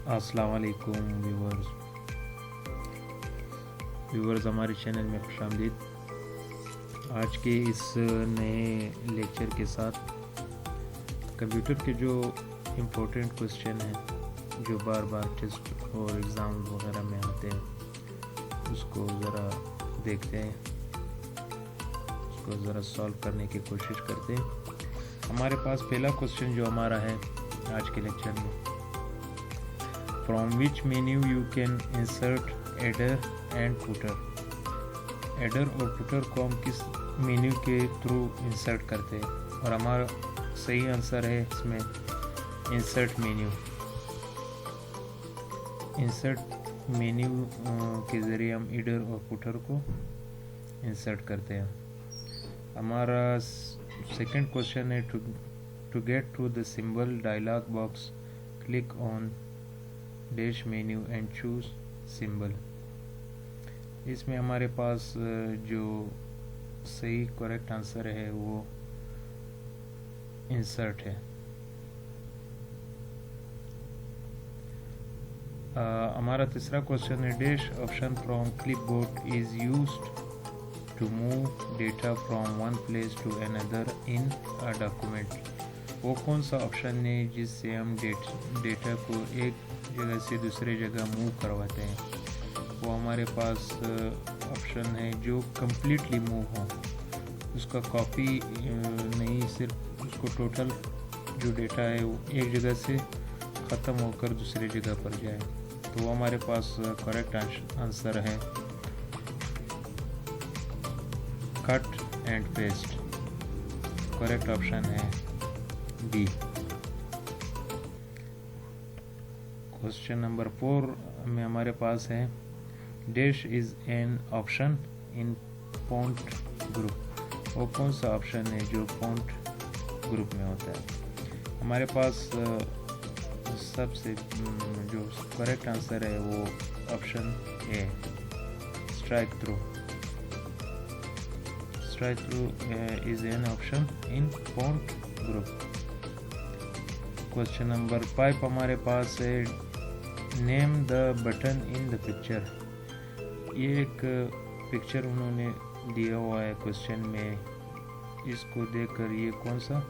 अस्सलाम वालेकुम व्यूवर्स हमारे चैनल में खुशामदीद। आज के इस नए लेक्चर के साथ कंप्यूटर के जो इम्पोर्टेंट क्वेश्चन हैं जो बार बार टेस्ट और एग्ज़ाम वगैरह में आते हैं उसको ज़रा देखते हैं, उसको ज़रा सॉल्व करने की कोशिश करते हैं। हमारे पास पहला क्वेश्चन जो हमारा है आज के लेक्चर में, From which menu you can insert header and footer। header और footer को हम किस मेन्यू के थ्रू इंसर्ट करते हैं, और हमारा सही आंसर है इसमें इंसर्ट मेन्यू। इंसर्ट मेन्यू के ज़रिए हम header और footer को इंसर्ट करते हैं। हमारा सेकंड क्वेश्चन है, to get to the symbol dialog box click on dash menu and choose symbol. इसमें हमारे पास जो सही करेक्ट आंसर है वो इंसर्ट है। हमारा तीसरा क्वेश्चन है, dash option from clipboard is used to move data from one place to another in a document. वो कौन सा ऑप्शन है जिससे हम डेटा को एक जगह से दूसरे जगह मूव करवाते हैं? वो हमारे पास ऑप्शन है जो कम्प्लीटली मूव हो, उसका कॉपी नहीं, सिर्फ उसको टोटल जो डेटा है वो एक जगह से ख़त्म होकर दूसरे जगह पर जाए। तो वो हमारे पास करेक्ट आंसर है cut and paste. Correct option है बी। क्वेश्चन नंबर 4 में हमारे पास है, dash is an option in font group. वो कौन सा ऑप्शन है जो फॉन्ट ग्रुप में होता है? हमारे पास सबसे जो करेक्ट आंसर है वो option A, strike through. Strike through is an option in font group. Question number 5 हमारे पास है, name the button in the picture. ये एक पिक्चर उन्होंने दिया हुआ है क्वेश्चन में, इसको देखकर ये कौन सा,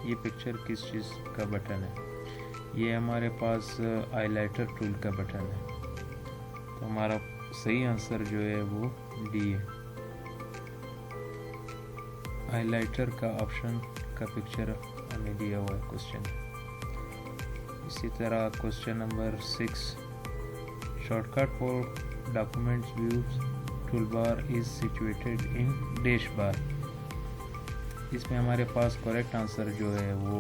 ये पिक्चर किस चीज़ का बटन है? ये हमारे पास हाइलाइटर टूल का बटन है। तो हमारा सही आंसर जो है वो डी है। हाइलाइटर का ऑप्शन का पिक्चर हमें दिया हुआ है क्वेश्चन। इसी तरह question number 6, shortcut for documents views tool bar is situated in dash bar. इसमें हमारे पास करेक्ट आंसर जो है वो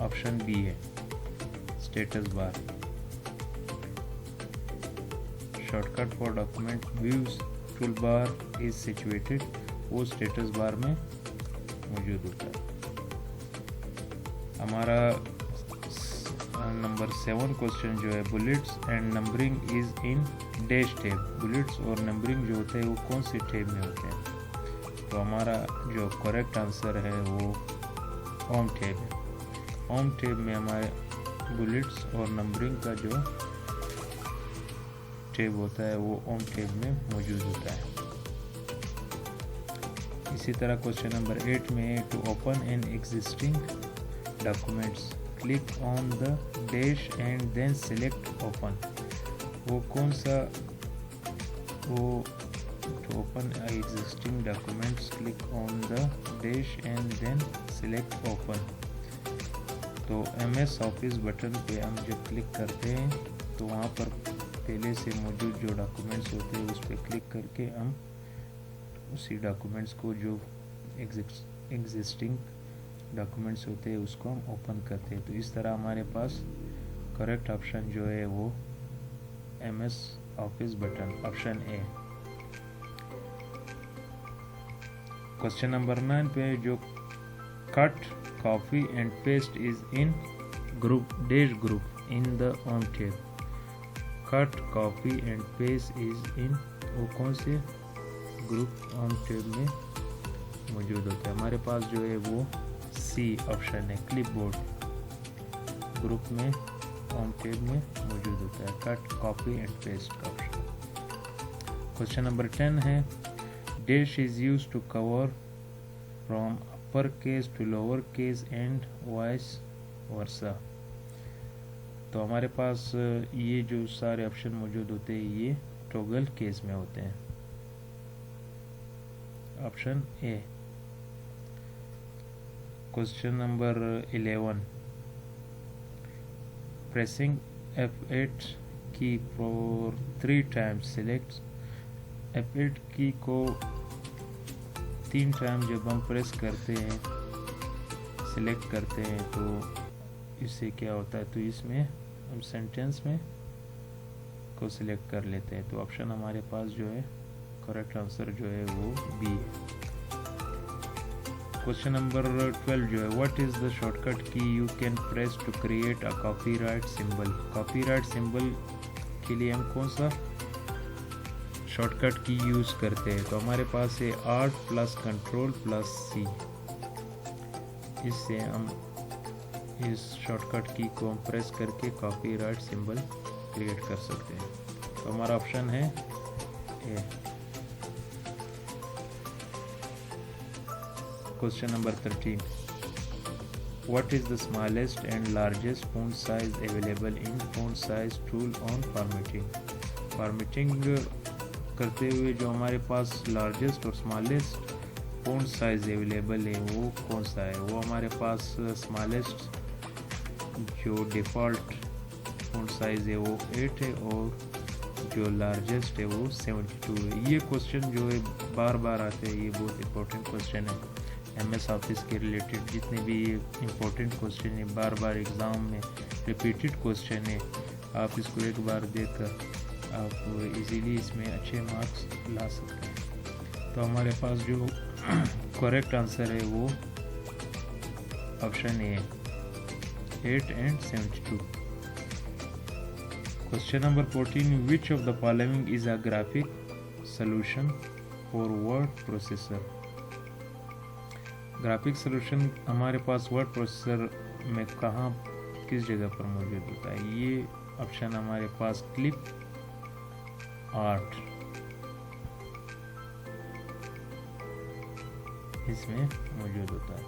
ऑप्शन बी है, status bar. Shortcut for document views tool bar is situated, वो स्टेटस बार में मौजूद होता है। हमारा नंबर 7 क्वेश्चन जो है, bullets and numbering is in dash tab. Bullets और नंबरिंग जो होते हैं वो कौन से टैब में होते हैं? तो हमारा जो करेक्ट आंसर है वो होम टैब है। होम टैब में हमारे बुलेट्स और नंबरिंग का जो टैब होता है वो होम टैब में मौजूद होता है। इसी तरह क्वेश्चन नंबर 8 में, to open an existing documents click on the dash and then select open. वो कौन सा, वो to open existing documents click on the dash and then select open. तो MS ऑफिस बटन पे हम जब क्लिक करते हैं तो वहाँ पर पहले से मौजूद जो डॉक्यूमेंट्स होते हैं उस पर क्लिक करके हम उसी डॉक्यूमेंट्स को, जो एग्जिस्टिंग डॉक्यूमेंट्स होते हैं उसको हम ओपन करते हैं। तो इस तरह हमारे पास करेक्ट ऑप्शन जो है वो MS office button, option A. Question number 9 पे, जो cut copy and paste is in group dash group in the home tab. Cut copy and paste is in, वो कौन से ग्रुप होम टैब में मौजूद होता है? हमारे पास जो है वो सी ऑप्शन है, क्लिपबोर्ड ग्रुप में होम टैब में मौजूद होता है। कट, कॉपी एंड पेस्ट का ऑप्शन। क्वेश्चन नंबर 10 है dash is use to cover from upper case to lower case and vice versa. तो हमारे पास ये जो सारे ऑप्शन मौजूद होते हैं ये टॉगल केस में होते हैं। Option A. Question number 11 pressing F8 की फॉर 3 टाइम्स सिलेक्ट। F8 की को 3 टाइम जब हम प्रेस करते हैं सिलेक्ट करते हैं तो इससे क्या होता है, तो इसमें हम सेंटेंस में को सिलेक्ट कर लेते हैं। तो ऑप्शन हमारे पास जो है करेक्ट आंसर जो है वो बी है। क्वेश्चन नंबर 12 जो है what is the shortcut key you can press to create a copyright symbol. Copyright symbol के लिए हम कौन सा शॉर्टकट की यूज करते हैं, तो हमारे पास है Alt plus control plus C। इससे हम इस शॉर्टकट की को हम प्रेस करके कॉपीराइट सिंबल क्रिएट कर सकते हैं। तो हमारा ऑप्शन है ए। Question number 13 what is the smallest and largest font size available in font size tool on formatting करते हुए जो हमारे पास लार्जेस्ट और स्मॉलेस्ट फॉन्ट साइज अवेलेबल है वो कौन सा है। वो हमारे पास स्मॉलेस्ट जो डिफ़ॉल्ट फॉन्ट साइज है वो 8 है और जो लार्जेस्ट है वो 72 है। ये क्वेश्चन जो है बार बार आते हैं, ये बहुत इंपॉर्टेंट क्वेश्चन है। MS ऑफिस के रिलेटेड जितने भी इम्पोर्टेंट क्वेश्चन है बार बार एग्ज़ाम में रिपीटेड क्वेश्चन है, आप इसको एक बार देखकर आप इजीली इसमें अच्छे मार्क्स ला सकते हैं। तो हमारे पास जो करेक्ट आंसर है वो option A 8 and 72। Question number 14 which of the following is a graphic solution for word processor. Graphic solution हमारे पास वर्ड प्रोसेसर में कहाँ किस जगह पर मौजूद होता है। ये ऑप्शन हमारे पास क्लिप आर्ट इसमें मौजूद होता है।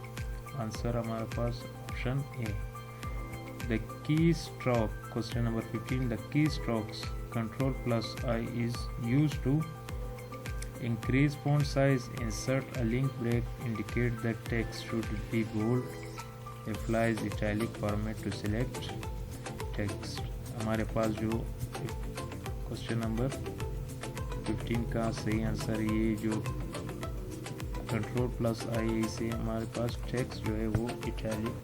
आंसर हमारे पास option A. The key stroke question number 15 the key strokes control plus I is used to increase font size, insert a link break, indicate that text should be bold, applies italic format to select text। हमारे पास जो question number 15 का सही answer ये जो control plus I से हमारे पास text जो है वो इटैलिक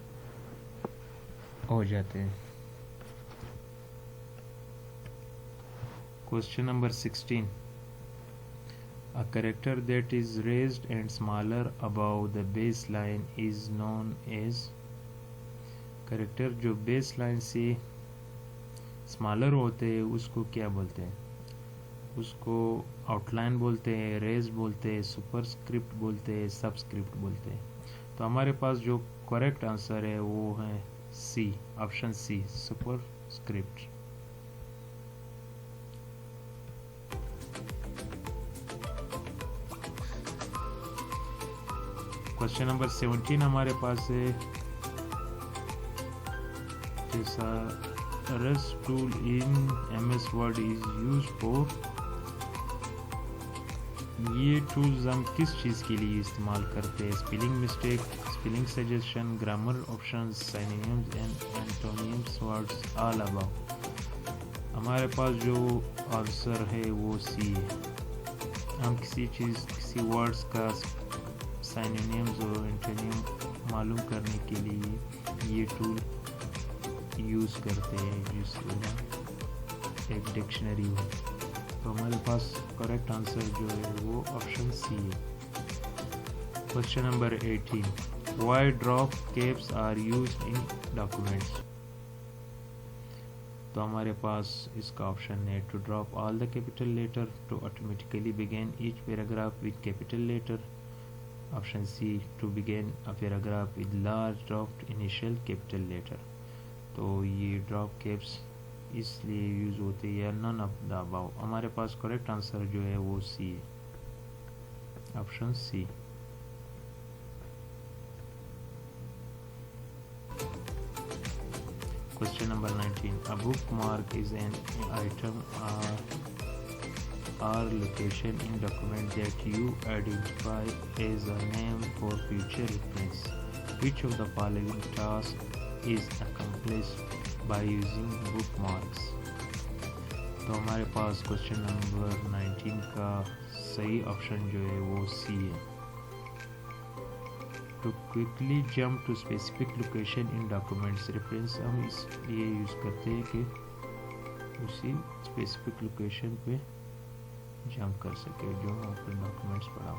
हो जाते हैं। Question number 16 A character that is raised and smaller above the baseline is known as। character जो baseline से smaller होते हैं उसको क्या बोलते हैं, उसको outline बोलते हैं, raise बोलते हैं, superscript बोलते हैं, subscript बोलते हैं। तो हमारे पास जो correct आंसर है वो है C, option C superscript। Question number 17 हमारे पास है thesaurus tool in MS Word is used for। ये टूल्स हम किस चीज़ के लिए इस्तेमाल करते हैं, spelling mistake, spelling suggestion, grammar options, synonyms and antonyms, words all about. हमारे पास जो आंसर है वो सी है। हम किसी वर्ड्स का सिनोनिम्स और एंटोनिम मालूम करने के लिए ये टूल यूज़ करते हैं जिसमें एक डिक्शनरी हो। तो हमारे पास करेक्ट आंसर जो है वो ऑप्शन सी है। Question number 18 why drop caps are used in documents. तो हमारे पास इसका ऑप्शन है to drop all the capital letter, to automatically begin each paragraph with capital letter, option C to begin a paragraph with large dropped initial capital letter. तो ये drop caps इसलिए use होते हैं, या नन ऑफ द अबव। हमारे पास correct answer जो है वो सी है, option C. Question number 19. A bookmark is an item or location in document that you identify as a name for future reference. Which of the following tasks is accomplished by using bookmarks? तो हमारे पास question number 19 का सही option जो है वो C है। To quickly jump to specific location in documents, reference हम इसलिए यूज़ करते हैं कि उसी स्पेसिफिक लोकेशन पे जंप कर सके जो अपने डॉक्यूमेंट्स पढ़ा हो।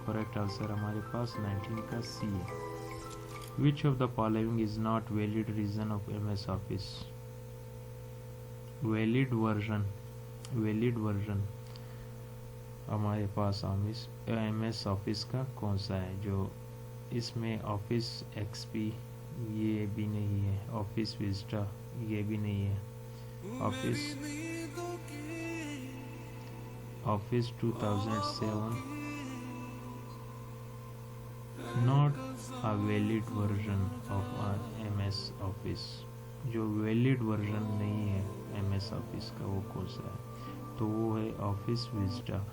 करेक्ट आंसर हमारे पास 19 का सी है। Which of the following is not valid reason of MS office? Valid version हमारे पास MS ऑफिस का कौन सा है? जो इसमें ऑफिस XP ये भी नहीं है, ऑफिस विस्टा ये भी नहीं है, office 2007 not a valid version of MS office. जो वैलिड वर्जन नहीं है MS ऑफिस का वो कौन सा है? तो वो है ऑफिस विस्टा।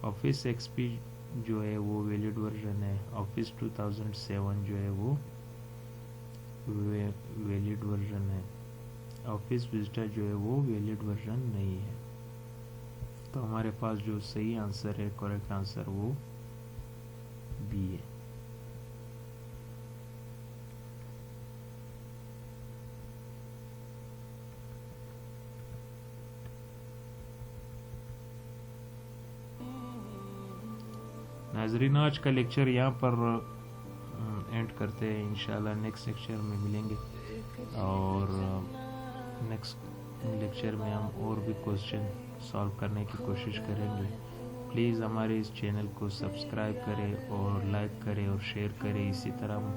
ऑफिस XP जो है वो वैलिड वर्जन है, ऑफिस 2007 जो है वो वैलिड वर्जन है, ऑफिस विस्टा जो है वो वैलिड वर्जन नहीं है। तो हमारे पास जो सही आंसर है, करेक्ट आंसर वो बी है। नाजरीन, आज का लेक्चर यहाँ पर एंड करते हैं। इंशाल्लाह नेक्स्ट लेक्चर में मिलेंगे और नेक्स्ट लेक्चर में हम और भी क्वेश्चन सॉल्व करने की कोशिश करेंगे। प्लीज़ हमारे इस चैनल को सब्सक्राइब करें और लाइक करें और शेयर करें। इसी तरह हम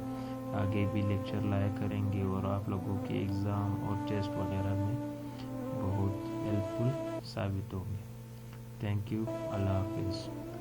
आगे भी लेक्चर लाया करेंगे और आप लोगों के एग्ज़ाम और टेस्ट वगैरह में बहुत हेल्पफुल साबित होंगे। Thank you. अल्लाह हाफिज़।